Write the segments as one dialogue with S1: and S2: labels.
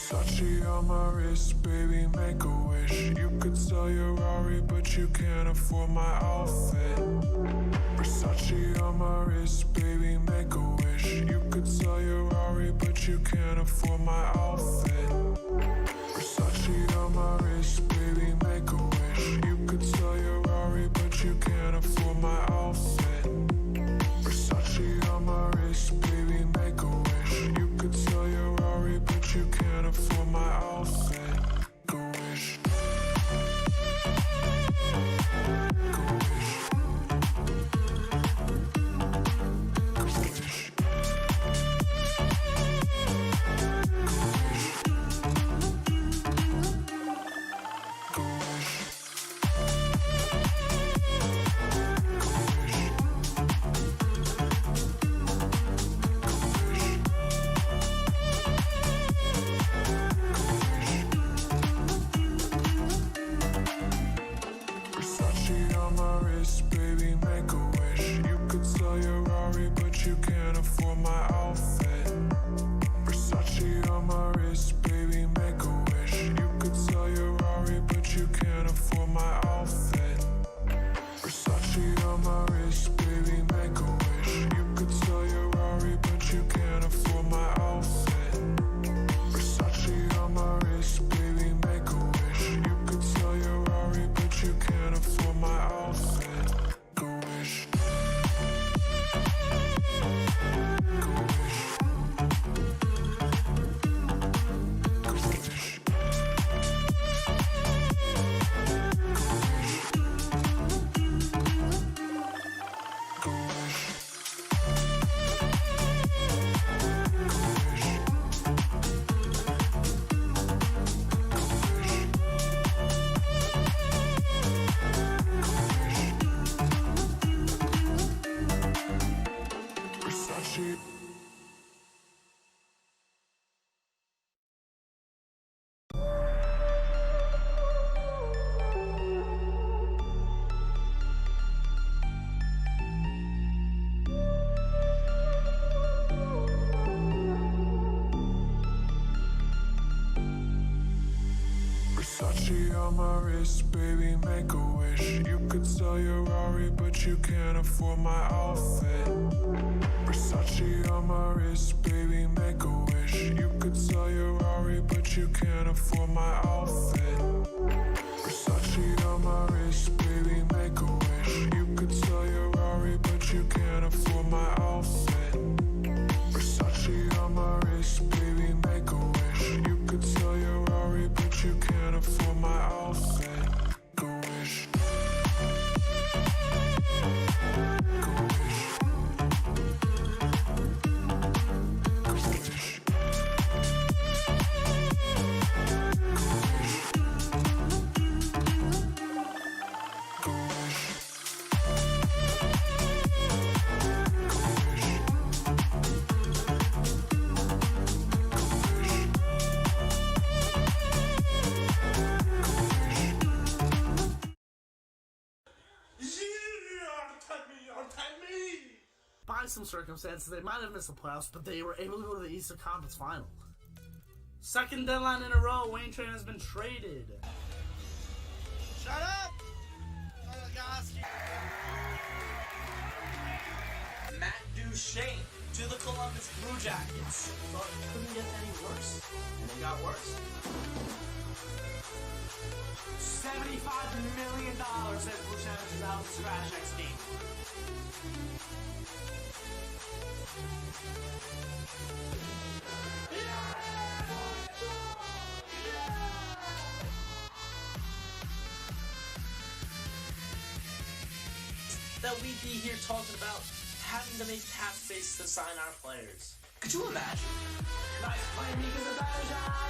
S1: Versace on my wrist, baby, make a wish. You could sell your Rari, but you can't afford my outfit. Versace on my wrist, baby, make a wish. You could sell your Rari, but you can't afford my outfit. Versace on my wrist, baby, make a wish. You could sell your Rari, but you can't afford my outfit. Versace on my wrist, baby, make a wish. You could sell your Rari, but you can't afford my outfit. Make a wish. Versace on my wrist, baby, make a wish. You could sell your Rari, but you can't afford my outfit. Versace on my wrist, baby, make a wish. You could sell your Rari, but you can't afford my outfit. Versace on my wrist, baby, make a wish. You could sell your Rari, but you can't afford my outfit. Versace on my wrist, baby, make a wish. You could sell your Rari, but you can't afford my outfit. Make a wish.
S2: By some circumstances, they might have missed the playoffs, but they were able to go to the Eastern Conference Final. Second deadline in a row, Wayne Train has been traded.
S3: Shut up! Matt Duchene to the Columbus Blue Jackets.
S2: But it couldn't get any worse, and it got worse.
S3: $75 million says Blue Jackets is out of the scratch next game. That we'd be here talking about having to make cap space to sign our players. Could you imagine? Nice play, because of that shot.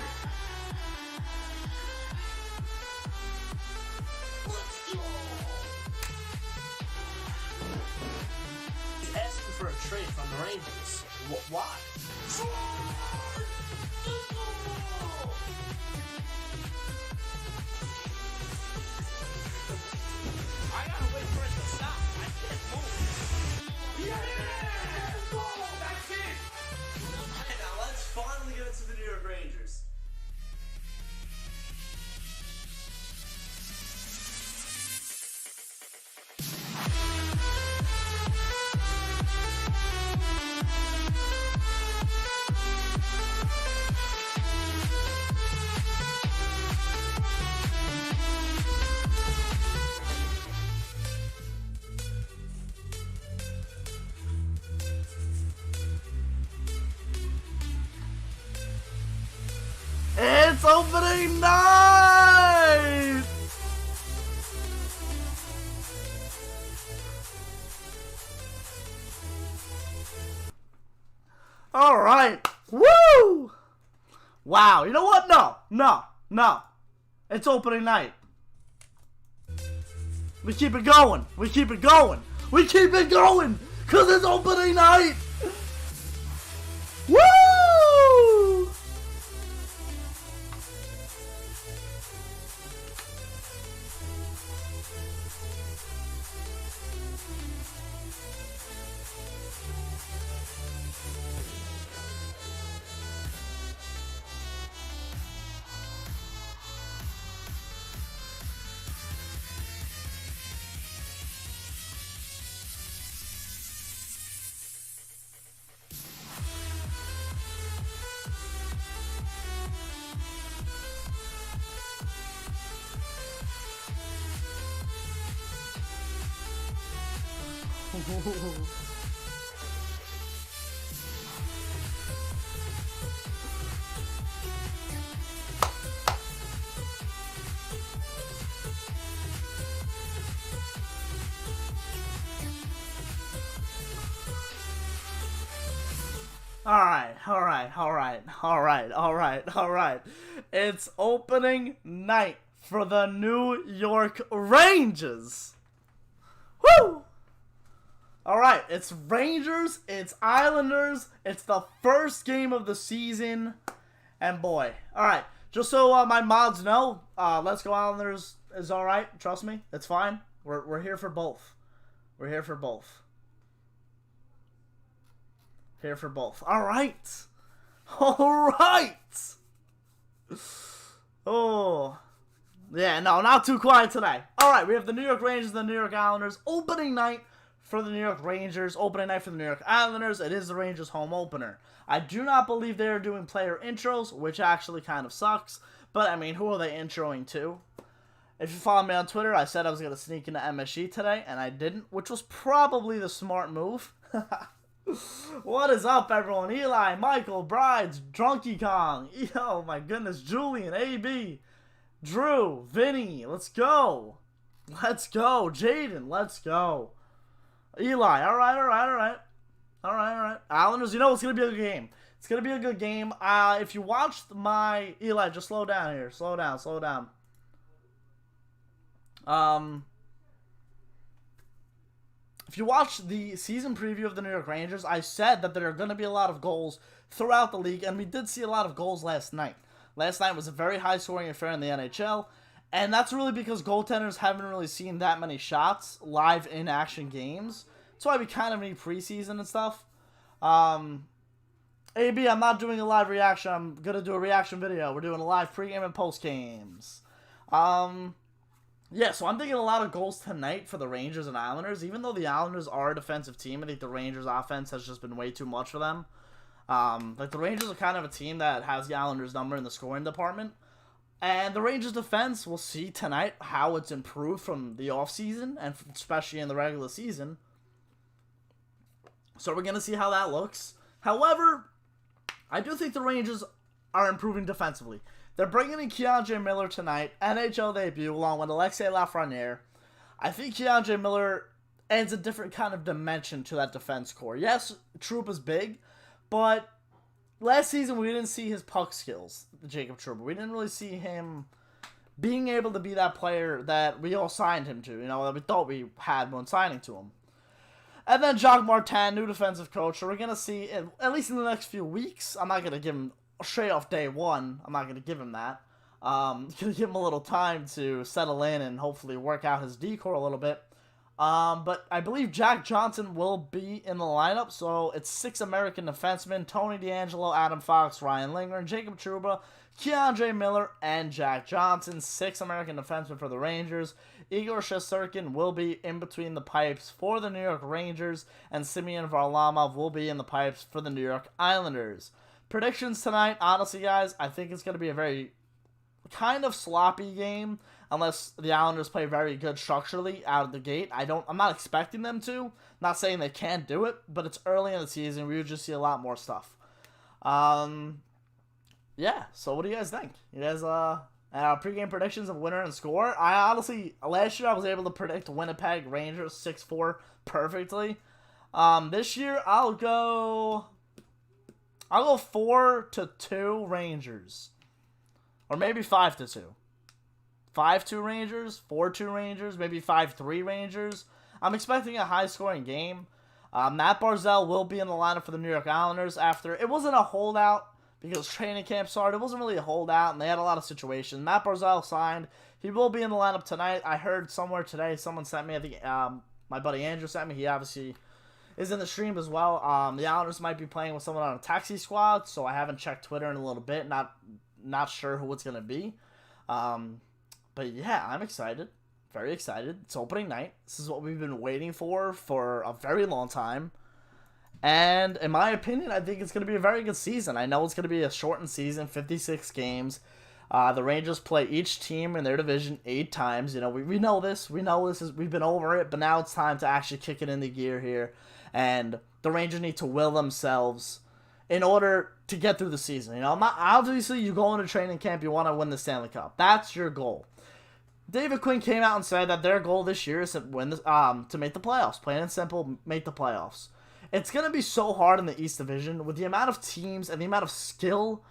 S3: Let's go. He's asking for a trade from the Rangers. Why? I gotta wait for it to stop. I can't move. Yeah! That's it! Alright, now let's finally get into the New York Rangers.
S2: It's opening night! Alright. Woo! Wow. You know what? No. It's opening night. We keep it going. Because it's opening night! Woo! Alright. It's opening night for the New York Rangers. Woo! Alright, it's Rangers, it's Islanders, it's the first game of the season, and boy. Alright, just so my mods know, Let's Go Islanders is alright, trust me, it's fine. We're here for both. Here for both. Alright! Oh. Yeah, no, not too quiet today. Alright, we have the New York Rangers and the New York Islanders. Opening night for the New York Rangers. Opening night for the New York Islanders. It is the Rangers' home opener. I do not believe they are doing player intros, which actually kind of sucks. But, I mean, who are they introing to? If you follow me on Twitter, I said I was going to sneak into MSG today, and I didn't, which was probably the smart move. What is up, everyone? Eli, Michael, Brides, Drunky Kong, oh my goodness, Julian, AB, Drew, Vinny, let's go, Jaden, let's go, Eli, alright, Islanders, you know it's going to be a good game, if you watched my, Eli, just slow down here, slow down, if you watch the season preview of the New York Rangers, I said that there are going to be a lot of goals throughout the league, and we did see a lot of goals last night. Last night was a very high-scoring affair in the NHL, and that's really because goaltenders haven't really seen that many shots live in-action games. That's why we kind of need preseason and stuff. AB, I'm not doing a live reaction. I'm going to do a reaction video. We're doing a live pregame and postgames. Yeah, so I'm thinking a lot of goals tonight for the Rangers and Islanders. Even though the Islanders are a defensive team, I think the Rangers' offense has just been way too much for them. Like, the Rangers are kind of a team that has the Islanders' number in the scoring department. And the Rangers' defense, we'll see tonight how it's improved from the offseason, and especially in the regular season. So we're going to see how that looks. However, I do think the Rangers are improving defensively. They're bringing in Keandre Miller tonight, NHL debut, along with Alexei Lafreniere. I think Keandre Miller adds a different kind of dimension to that defense core. Yes, Troup is big, but last season we didn't see his puck skills, Jacob Troup. We didn't really see him being able to be that player that we all signed him to, that we thought we had when signing to him. And then Jacques Martin, new defensive coach. So we're going to see, at least in the next few weeks, I'm not going to give him straight off day one. I'm not going to give him that. Going to give him a little time to settle in and hopefully work out his decor a little bit. But I believe Jack Johnson will be in the lineup. So it's 6 American defensemen: Tony DeAngelo, Adam Fox, Ryan Lindgren, Jacob Trouba, Keandre Miller, and Jack Johnson. 6 American defensemen for the Rangers. Igor Shesterkin will be in between the pipes for the New York Rangers, and Semyon Varlamov will be in the pipes for the New York Islanders. Predictions tonight, honestly, guys, I think it's going to be a very kind of sloppy game, unless the Islanders play very good structurally out of the gate. I'm not expecting them to. Not saying they can't do it, but it's early in the season. We would just see a lot more stuff. yeah, so what do you guys think? You guys, pregame predictions of winner and score? I honestly, last year I was able to predict Winnipeg Rangers 6-4 perfectly. This year I'll go 4-2 Rangers. Or maybe 5-2. 5-2 Rangers, 4-2 Rangers, maybe 5-3 Rangers. I'm expecting a high-scoring game. Matt Barzal will be in the lineup for the New York Islanders after. It wasn't a holdout because training camp started. It wasn't really a holdout, and they had a lot of situations. Matt Barzal signed. He will be in the lineup tonight. I heard somewhere today, someone sent me, I think my buddy Andrew sent me. He obviously is in the stream as well. The Islanders might be playing with someone on a taxi squad, so I haven't checked Twitter in a little bit. Not sure who it's going to be. But yeah, I'm excited. Very excited. It's opening night. This is what we've been waiting for a very long time. And in my opinion, I think it's going to be a very good season. I know it's going to be a shortened season, 56 games. The Rangers play each team in their division 8 times. You know, we know this. We know this. We've been over it. But now it's time to actually kick it into gear here. And the Rangers need to will themselves in order to get through the season. You know, obviously you go into training camp, you want to win the Stanley Cup. That's your goal. David Quinn came out and said that their goal this year is to win to make the playoffs. Plain and simple, make the playoffs. It's going to be so hard in the East Division with the amount of teams and the amount of skill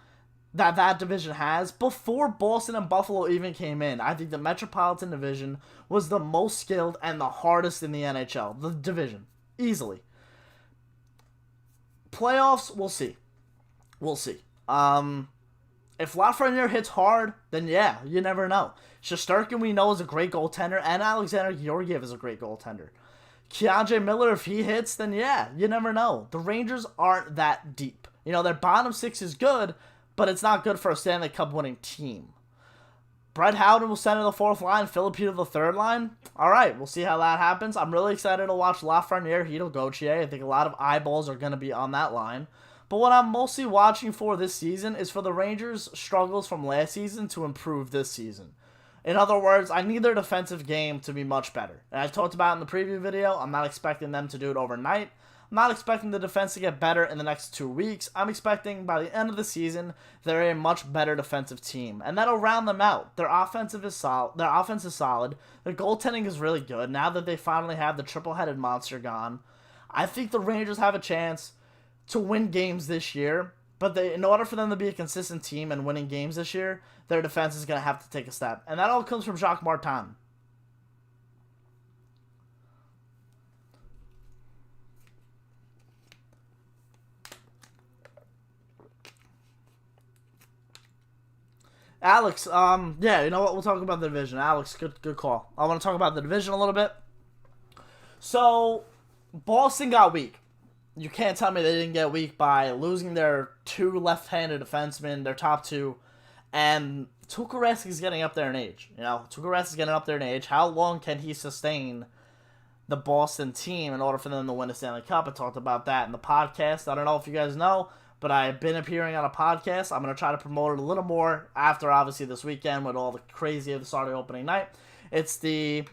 S2: that division has. Before Boston and Buffalo even came in, I think the Metropolitan Division was the most skilled and the hardest in the NHL. The division. Easily. Playoffs, we'll see. We'll see. If Lafreniere hits hard, then yeah, you never know. Shesterkin, we know, is a great goaltender, and Alexander Georgiev is a great goaltender. Keontae Miller, if he hits, then yeah, you never know. The Rangers aren't that deep. You know, their bottom 6 is good, but it's not good for a Stanley Cup winning team. Brett Howden will center the 4th line, Filipino the 3rd line. All right, we'll see how that happens. I'm really excited to watch Lafreniere, Hideo Gauthier. I think a lot of eyeballs are going to be on that line. But what I'm mostly watching for this season is for the Rangers' struggles from last season to improve this season. In other words, I need their defensive game to be much better. And I talked about in the preview video, I'm not expecting them to do it overnight. I'm not expecting the defense to get better in the next 2 weeks. I'm expecting by the end of the season, they're a much better defensive team. And that'll round them out. Their offense is solid. Their goaltending is really good. Now that they finally have the triple-headed monster gone, I think the Rangers have a chance to win games this year. But in order for them to be a consistent team and winning games this year, their defense is going to have to take a step. And that all comes from Jacques Martin. Alex, yeah, you know what? We'll talk about the division. Alex, good call. I want to talk about the division a little bit. So, Boston got weak. You can't tell me they didn't get weak by losing their 2 left-handed defensemen, their top 2, and Tuukka Rask's getting up there in age. You know, Tuukka Rask is getting up there in age. How long can he sustain the Boston team in order for them to win a Stanley Cup? I talked about that in the podcast. I don't know if you guys know, but I've been appearing on a podcast. I'm going to try to promote it a little more after, obviously, this weekend with all the crazy of the start of the opening night. It's the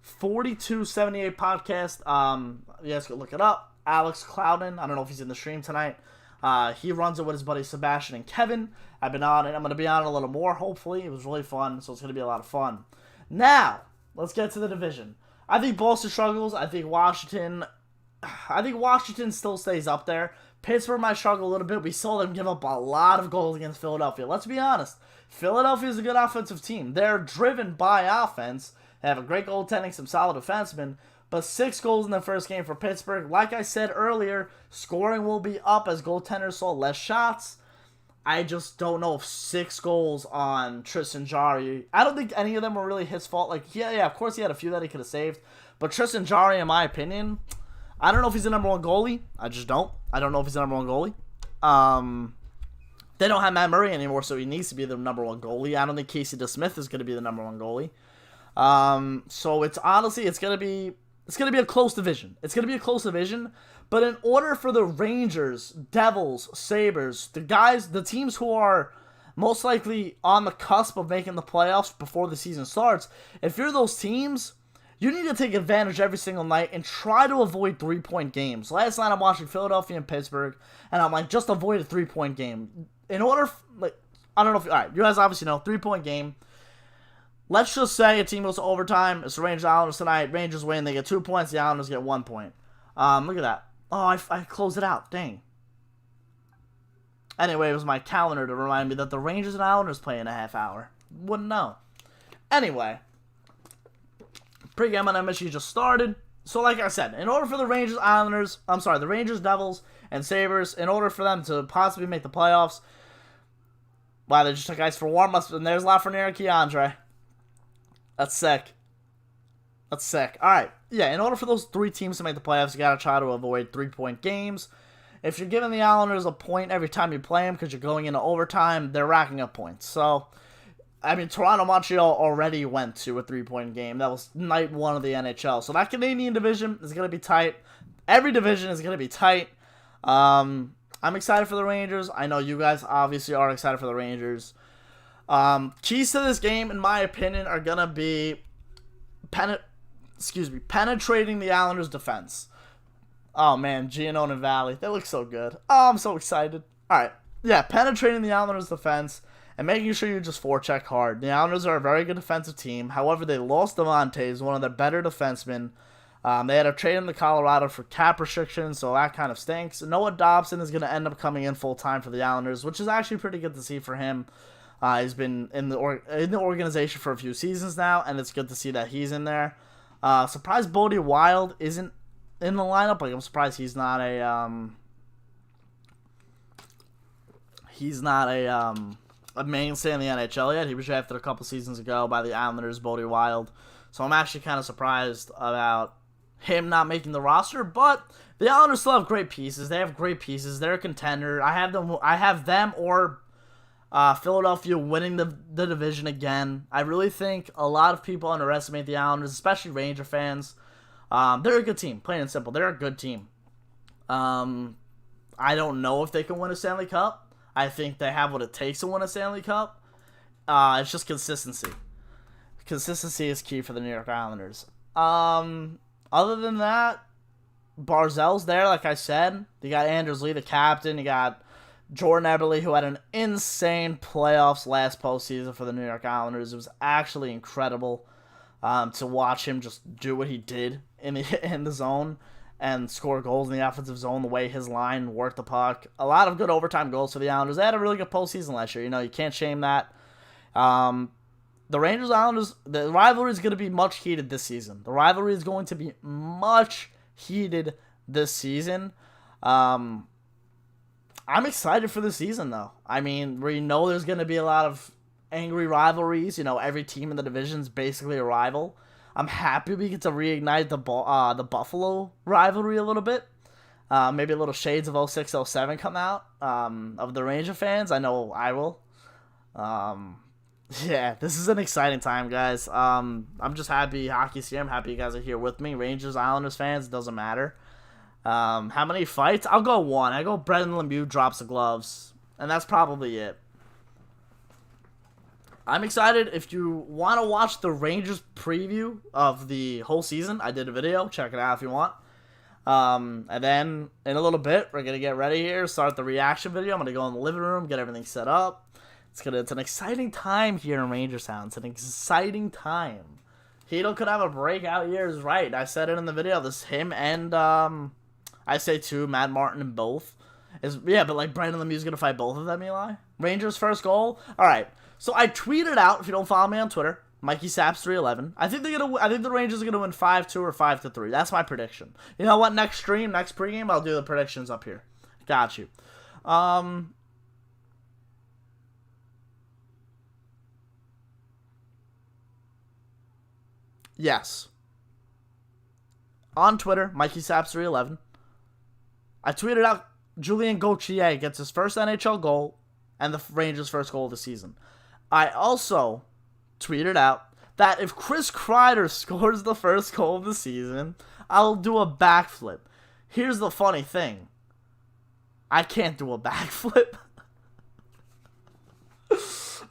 S2: 4278 podcast. You guys can look it up. Alex Clouden, I don't know if he's in the stream tonight. He runs it with his buddies Sebastian and Kevin. I've been on it. I'm going to be on it a little more, hopefully. It was really fun, so it's going to be a lot of fun. Now, let's get to the division. I think Boston struggles. I think Washington still stays up there. Pittsburgh might struggle a little bit. We saw them give up a lot of goals against Philadelphia. Let's be honest. Philadelphia is a good offensive team. They're driven by offense. They have a great goaltending, some solid defensemen. But 6 goals in the first game for Pittsburgh. Like I said earlier, scoring will be up as goaltenders saw less shots. I just don't know if 6 goals on Tristan Jarry. I don't think any of them were really his fault. Like, yeah, of course he had a few that he could have saved. But Tristan Jarry, in my opinion, I don't know if he's the number 1 goalie. I just don't. I don't know if he's the number 1 goalie. They don't have Matt Murray anymore, so he needs to be the number 1 goalie. I don't think Casey DeSmith is going to be the number 1 goalie. So it's honestly, it's going to be a close division. It's going to be a close division. But in order for the Rangers, Devils, Sabres, the teams who are most likely on the cusp of making the playoffs before the season starts, if you're those teams, you need to take advantage every single night and try to avoid 3-point games. Last night I'm watching Philadelphia and Pittsburgh, and I'm like, just avoid a 3-point game. In order, I don't know if... Alright, you guys obviously know. 3-point game. Let's just say a team goes to overtime. It's the Rangers Islanders tonight. Rangers win. They get 2 points. The Islanders get 1 point. Look at that. Oh, I closed it out. Dang. Anyway, it was my calendar to remind me that the Rangers and Islanders play in a half hour. Wouldn't know. Anyway. Pregame on MSG just started. So like I said, in order for the the Rangers, Devils, and Sabres, in order for them to possibly make the playoffs, wow, they just took ice for warm-ups, and there's Lafreniere and Keandre. That's sick. That's sick. Alright, yeah, in order for those 3 teams to make the playoffs, you gotta try to avoid 3-point games. If you're giving the Islanders a point every time you play them because you're going into overtime, they're racking up points. So, I mean, Toronto-Montreal already went to a 3-point game. That was night 1 of the NHL. So that Canadian division is going to be tight. Every division is going to be tight. I'm excited for the Rangers. I know you guys obviously are excited for the Rangers. Keys to this game, in my opinion, are going to be penetrating the Islanders' defense. Oh, man, Giannone and Valley. They look so good. Oh, I'm so excited. All right. Yeah, penetrating the Islanders' defense and making sure you just forecheck hard. The Islanders are a very good defensive team. However, they lost Devontae, one of their better defensemen. They had to trade him to Colorado for cap restrictions, so that kind of stinks. Noah Dobson is going to end up coming in full-time for the Islanders, which is actually pretty good to see for him. He's been in the organization for a few seasons now, and it's good to see that he's in there. Surprised Bodie Wild isn't in the lineup. Like, I'm surprised he's not a mainstay in the NHL yet. He was drafted a couple seasons ago by the Islanders, Bodie Wild. So I'm actually kind of surprised about him not making the roster. But the Islanders still have great pieces. They have great pieces. They're a contender. I have them or Philadelphia winning the division again. I really think a lot of people underestimate the Islanders, especially Ranger fans. They're a good team, plain and simple. They're a good team. I don't know if they can win a Stanley Cup. I think they have what it takes to win a Stanley Cup. It's just consistency. Consistency is key for the New York Islanders. Other than that, Barzell's there, like I said. You got Anders Lee, the captain. You got Jordan Eberle, who had an insane playoffs last postseason for the New York Islanders. It was actually incredible to watch him just do what he did in the zone and score goals in the offensive zone, the way his line worked the puck. A lot of good overtime goals for the Islanders. They had a really good postseason last year. You know, you can't shame that. The Rangers-Islanders, the rivalry is going to be much heated this season. The rivalry is going to be much heated this season. I'm excited for the season, though. I mean, we know there's going to be a lot of angry rivalries. You know, every team in the division is basically a rival. I'm happy we get to reignite the Buffalo rivalry a little bit. Maybe a little shades of 06-07 come out of the Ranger fans. I know I will. Yeah, this is an exciting time, guys. I'm just happy hockey's here. I'm happy you guys are here with me. Rangers, Islanders fans, it doesn't matter. How many fights? I'll go 1. I go Brendan Lemieux drops the gloves. And that's probably it. I'm excited. If you want to watch the Rangers preview of the whole season, I did a video. Check it out if you want. And then in a little bit, we're going to get ready here, start the reaction video. I'm going to go in the living room, get everything set up. It's an exciting time here in Rangers Town. It's an exciting time. Hito could have a breakout year, is right. I said it in the video. This him and I say too, Matt Martin and both. But like Brendan Lemieux's gonna fight both of them, Eli. Rangers first goal. Alright. So I tweeted out, if you don't follow me on Twitter, Mikey Saps 311. I think the Rangers are gonna win 5-2 or 5-3. That's my prediction. You know what? Next pregame, I'll do the predictions up here. Got you. Yes. On Twitter, Mikey Saps 311. I tweeted out Julien Gauthier gets his first NHL goal and the Rangers' first goal of the season. I also tweeted out that if Chris Kreider scores the first goal of the season, I'll do a backflip. Here's the funny thing. I can't do a backflip.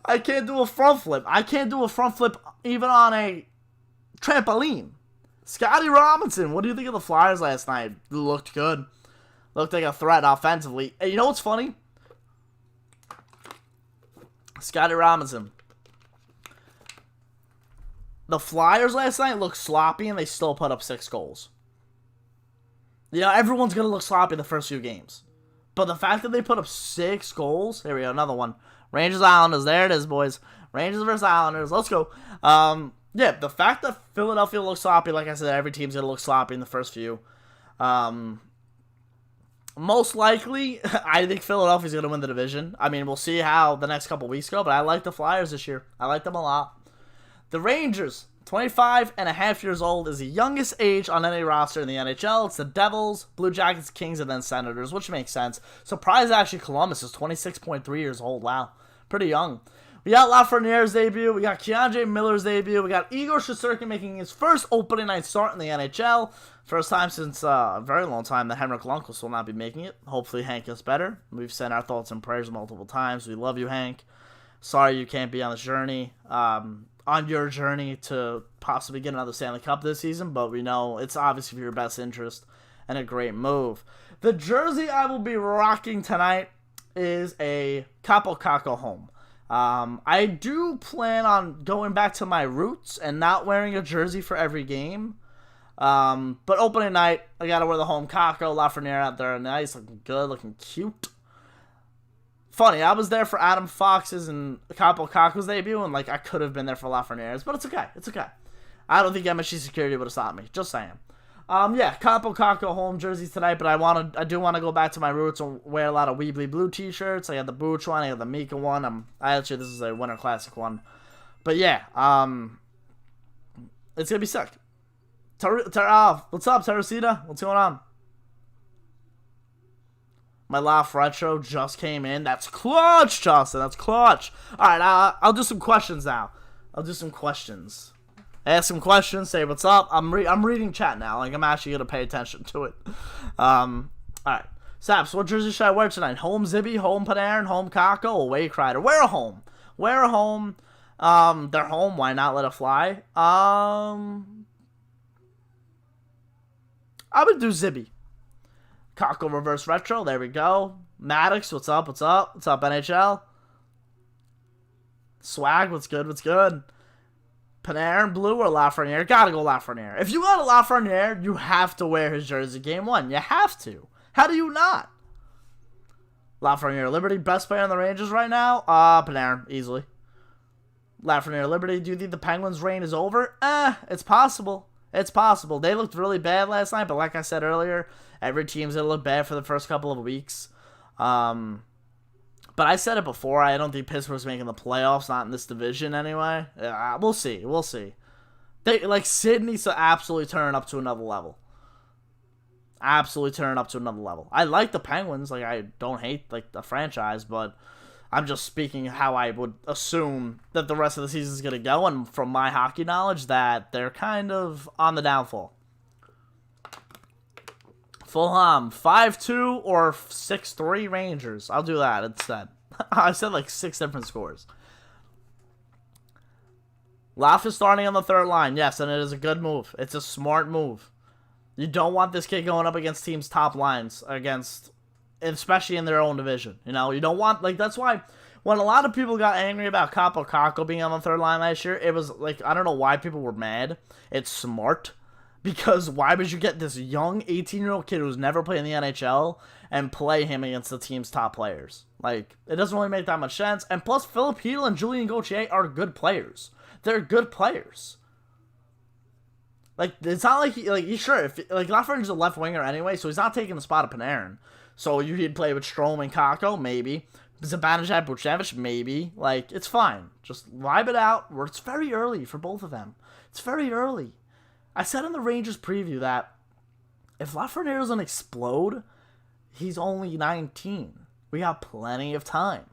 S2: I can't do a front flip. I can't do a front flip even on a trampoline. Scotty Robinson, what do you think of the Flyers last night? Looked good. Looked like a threat offensively. And you know what's funny? Scotty Robinson. The Flyers last night looked sloppy, and they still put up 6 goals. You know, everyone's going to look sloppy the first few games. But the fact that they put up 6 goals, here we go, another one. Rangers Islanders, there it is, boys. Rangers versus Islanders, let's go. Yeah, the fact that Philadelphia looks sloppy, like I said, every team's going to look sloppy in the first few. Most likely, I think Philadelphia's going to win the division. I mean, we'll see how the next couple weeks go, but I like the Flyers this year. I like them a lot. The Rangers, 25 and a half years old, is the youngest age on any roster in the NHL. It's the Devils, Blue Jackets, Kings, and then Senators, which makes sense. Surprised actually Columbus is 26.3 years old. Wow, pretty young. We got Lafreniere's debut. We got Keandre Miller's debut. We got Igor Shesterkin making his first opening night start in the NHL. First time since a very long time that Henrik Lundqvist will not be making it. Hopefully Hank gets better. We've sent our thoughts and prayers multiple times. We love you, Hank. Sorry you can't be on this journey. On your journey to possibly get another Stanley Cup this season, but we know it's obviously for your best interest and a great move. The jersey I will be rocking tonight is a Capo Caco home. I do plan on going back to my roots and not wearing a jersey for every game. But opening night, I gotta wear the home Caco. Lafreniere out there, nice, looking good, looking cute. Funny, I was there for Adam Fox's and Capo Caco's debut, and like I could have been there for Lafreniere's, but it's okay. It's okay. I don't think MSG security would have stopped me. Just saying. Yeah, Capo Caco home jerseys tonight, but I do want to go back to my roots and wear a lot of Weebly Blue t-shirts. I got the Booch one, I got the Mika one. This is a Winter Classic one. But yeah, it's gonna be sick. What's up, Teresita? What's going on? My Laf Retro just came in. That's clutch, Justin. That's clutch. All right, I'll do some questions now. Ask some questions. Say what's up. I'm reading chat now. Like I'm actually gonna pay attention to it. All right, Saps. What jersey should I wear tonight? Home Zibby, home Panarin, home Caco, away Kreider. Wear a home. They're home. Why not let it fly? I would do Zibby. Caco reverse retro, there we go. Maddox, what's up, NHL? Swag, what's good? Panarin, blue or Lafreniere? Gotta go Lafreniere. If you got a Lafreniere, you have to wear his jersey game 1. You have to. How do you not? Lafreniere, Liberty, best player on the Rangers right now? Panarin, easily. Lafreniere, Liberty, do you think the Penguins' reign is over? It's possible. It's possible. They looked really bad last night, but like I said earlier, every team's going to look bad for the first couple of weeks. But I said it before, I don't think Pittsburgh's making the playoffs, not in this division anyway. We'll see. Sid needs to absolutely turn up to another level. I like the Penguins. Like, I don't hate the franchise, but I'm just speaking how I would assume that the rest of the season is going to go, and from my hockey knowledge, that they're kind of on the downfall. Fulham, 5-2 or 6-3 Rangers. I'll do that instead. I said 6 different scores. Laf is starting on the third line, yes, and it is a good move. It's a smart move. You don't want this kid going up against teams' top lines, especially in their own division. You know, you don't want, that's why when a lot of people got angry about Capo Caco being on the third line last year, it was I don't know why people were mad. It's smart. Because why would you get this young 18-year-old kid who's never played in the NHL and play him against the team's top players? It doesn't really make that much sense. And plus, Philip Hedl and Julien Gauthier are good players. They're good players. It's not like Lafreniere's a left winger anyway, so he's not taking the spot of Panarin. So he'd play with Strome and Caco, maybe. Zibanejad, Buchnevich, maybe. It's fine. Just vibe it out. It's very early for both of them. It's very early. I said in the Rangers preview that if Lafreniere doesn't explode, he's only 19. We got plenty of time.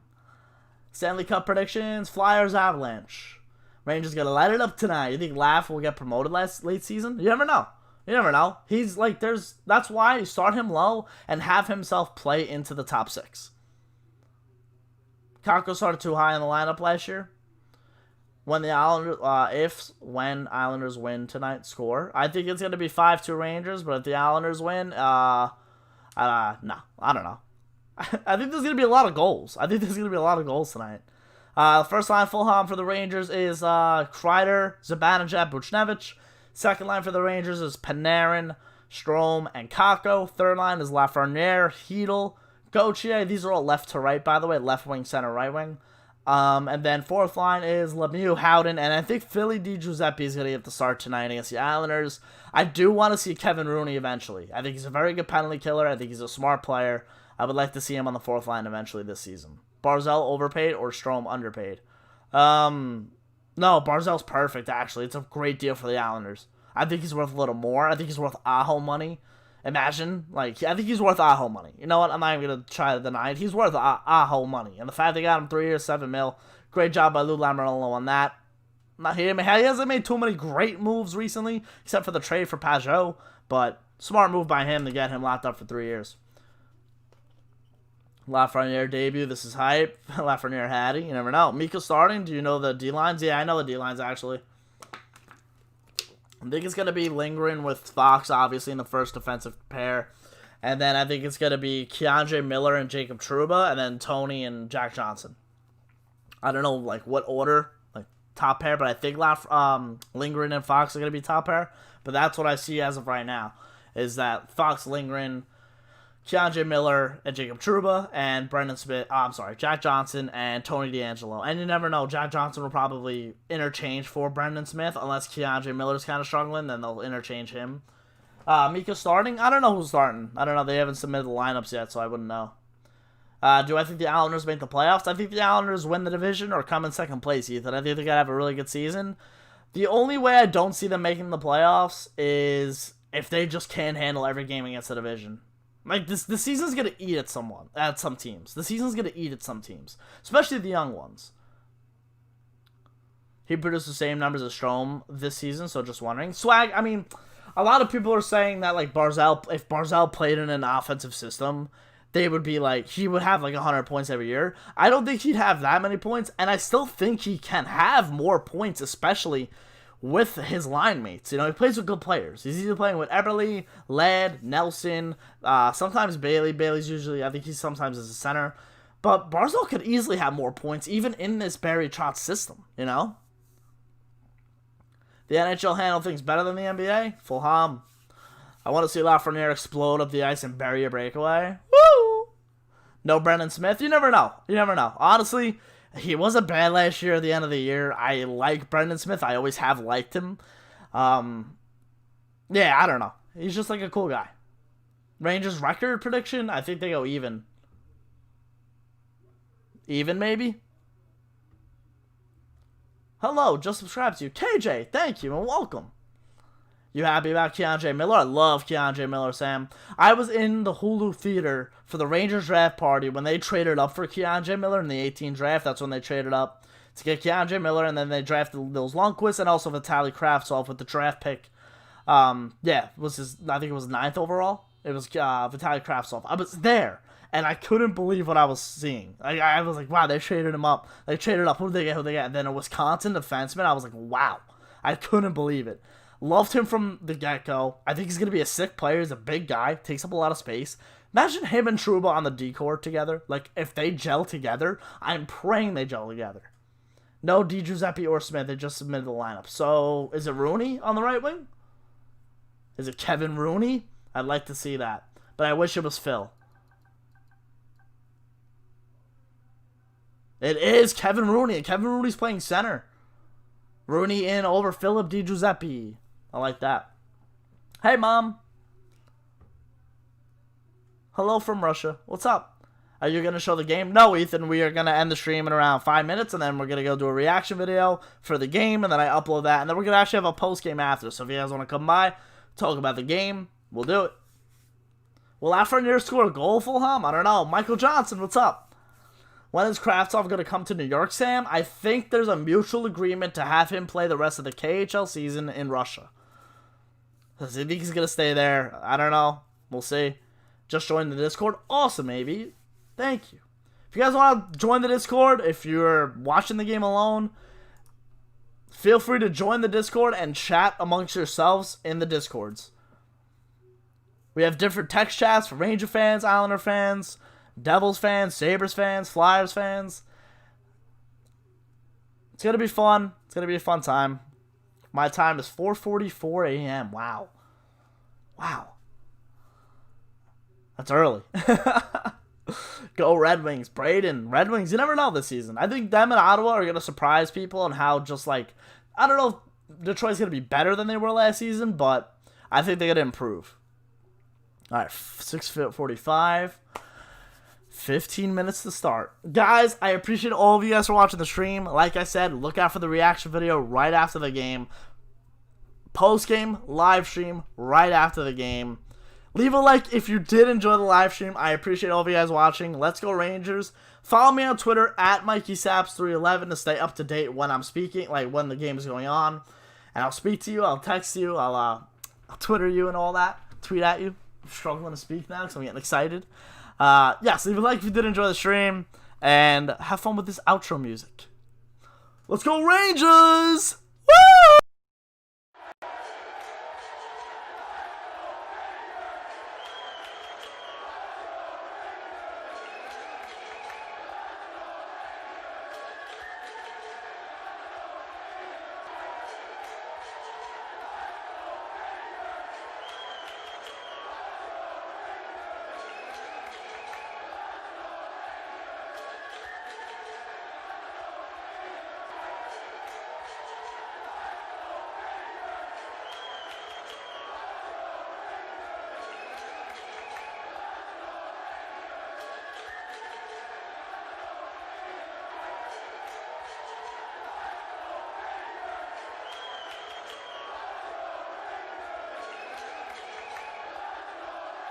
S2: Stanley Cup predictions, Flyers, Avalanche. Rangers gonna light it up tonight. You think Laf will get promoted late season? You never know. He's that's why you start him low and have himself play into the top 6. Caco started too high in the lineup last year. When the Islanders, when Islanders win tonight, score. I think it's gonna be 5-2 Rangers, but if the Islanders win, no, I don't know. I think there's gonna be a lot of goals. Tonight. First line full hom for the Rangers is Kreider, Zibanejad, Buchnevich. Second line for the Rangers is Panarin, Strome, and Kakko. Third line is Lafreniere, Hedel, Gauthier. These are all left to right, by the way. Left wing, center, right wing. And then fourth line is Lemieux, Howden, and I think Philly DiGiuseppe is going to get the start tonight against the Islanders. I do want to see Kevin Rooney eventually. I think he's a very good penalty killer. I think he's a smart player. I would like to see him on the fourth line eventually this season. Barzal overpaid or Strome underpaid? No, Barzal's perfect, actually. It's a great deal for the Islanders. I think he's worth a little more. I think he's worth Aho money. Imagine, I think he's worth Aho money. You know what? I'm not even going to try to deny it. He's worth Aho money. And the fact they got him 3 years, $7 million. Great job by Lou Lamoriello on that. He hasn't made too many great moves recently, except for the trade for Pajot. But smart move by him to get him locked up for 3 years. Lafreniere debut. This is hype. Lafreniere Hattie. You never know. Mika starting. Do you know the D-lines? Yeah, I know the D-lines, actually. I think it's going to be Lindgren with Fox, obviously, in the first defensive pair. And then I think it's going to be Keandre Miller and Jacob Trouba, and then Tony and Jack Johnson. I don't know, what order, top pair, but I think Lindgren and Fox are going to be top pair. But that's what I see as of right now, is that Fox, Lindgren, Keandre Miller and Jacob Trouba, and Jack Johnson and Tony DeAngelo. And you never know, Jack Johnson will probably interchange for Brendan Smith, unless Keandre Miller's kind of struggling, then they'll interchange him. Mika starting? I don't know who's starting. I don't know, they haven't submitted the lineups yet, so I wouldn't know. Do I think the Islanders make the playoffs? I think the Islanders win the division or come in second place, Ethan. I think they're going to have a really good season. The only way I don't see them making the playoffs is if they just can't handle every game against the division. The season's going to eat at some teams. The season's going to eat at some teams, especially the young ones. He produced the same numbers as Strome this season, so just wondering. Swag, I mean, a lot of people are saying that, if Barzal played in an offensive system, they would be he would have 100 points every year. I don't think he'd have that many points, and I still think he can have more points, especially with his line mates. He plays with good players. He's either playing with Eberle, Ladd, Nelson, sometimes Bailey. Bailey's usually, I think he's sometimes as a center. But Barzal could easily have more points, even in this Barry Trotz system, The NHL handle things better than the NBA? Full hom. I want to see Lafreniere explode up the ice and bury a breakaway. Woo! No Brendan Smith? You never know. Honestly, he wasn't bad last year at the end of the year. I like Brendan Smith. I always have liked him. Yeah, I don't know. He's just a cool guy. Rangers record prediction? I think they go even. Even, maybe? Hello, just subscribed to you. KJ, thank you and welcome. You happy about Keandre Miller? I love Keandre Miller, Sam. I was in the Hulu theater for the Rangers draft party when they traded up for Keandre Miller in the 18 draft. That's when they traded up to get Keandre Miller, and then they drafted Nils Lundqvist and also Vitaly Kravtsov with the draft pick. I think it was 9th overall. It was Vitaly Kravtsov. I was there, and I couldn't believe what I was seeing. I was like, wow, they traded him up. They traded up. Who did they get? And then a Wisconsin defenseman. I was like, wow. I couldn't believe it. Loved him from the get-go. I think he's going to be a sick player. He's a big guy. Takes up a lot of space. Imagine him and Trouba on the D-core together. If they gel together, I'm praying they gel together. No DiGiuseppe or Smith. They just submitted the lineup. So, is it Rooney on the right wing? Is it Kevin Rooney? I'd like to see that. But I wish it was Phil. It is Kevin Rooney. And Kevin Rooney's playing center. Rooney in over Philip DiGiuseppe. I like that. Hey, Mom. Hello from Russia. What's up? Are you going to show the game? No, Ethan. We are going to end the stream in around 5 minutes, and then we're going to go do a reaction video for the game, and then I upload that, and then we're going to actually have a post-game after. So if you guys want to come by, talk about the game, we'll do it. Will Lafreniere score a goal, full hom? I don't know. Michael Johnson, what's up? When is Kravtsov going to come to New York, Sam? I think there's a mutual agreement to have him play the rest of the KHL season in Russia. Does he think he's going to stay there? I don't know. We'll see. Just join the Discord. Awesome, maybe. Thank you. If you guys want to join the Discord, if you're watching the game alone, feel free to join the Discord and chat amongst yourselves in the Discords. We have different text chats for Ranger fans, Islander fans, Devils fans, Sabres fans, Flyers fans. It's going to be fun. It's going to be a fun time. My time is 4:44 a.m. Wow. That's early. Go Red Wings. Braden. Red Wings, you never know this season. I think them and Ottawa are going to surprise people on how just like, I don't know if Detroit's going to be better than they were last season, but I think they're going to improve. All right, 6:45. 15 minutes to start. Guys, I appreciate all of you guys for watching the stream. Like I said, look out for the reaction video right after the game. Post-game, live stream right after the game. Leave a like if you did enjoy the live stream. I appreciate all of you guys watching. Let's go Rangers. Follow me on Twitter at MikeySaps311 to stay up to date when I'm speaking, like when the game is going on. And I'll speak to you. I'll text you. I'll Twitter you and all that. Tweet at you. I'm struggling to speak now because I'm getting excited. Yes, leave a like if you did enjoy the stream, and have fun with this outro music. Let's go Rangers!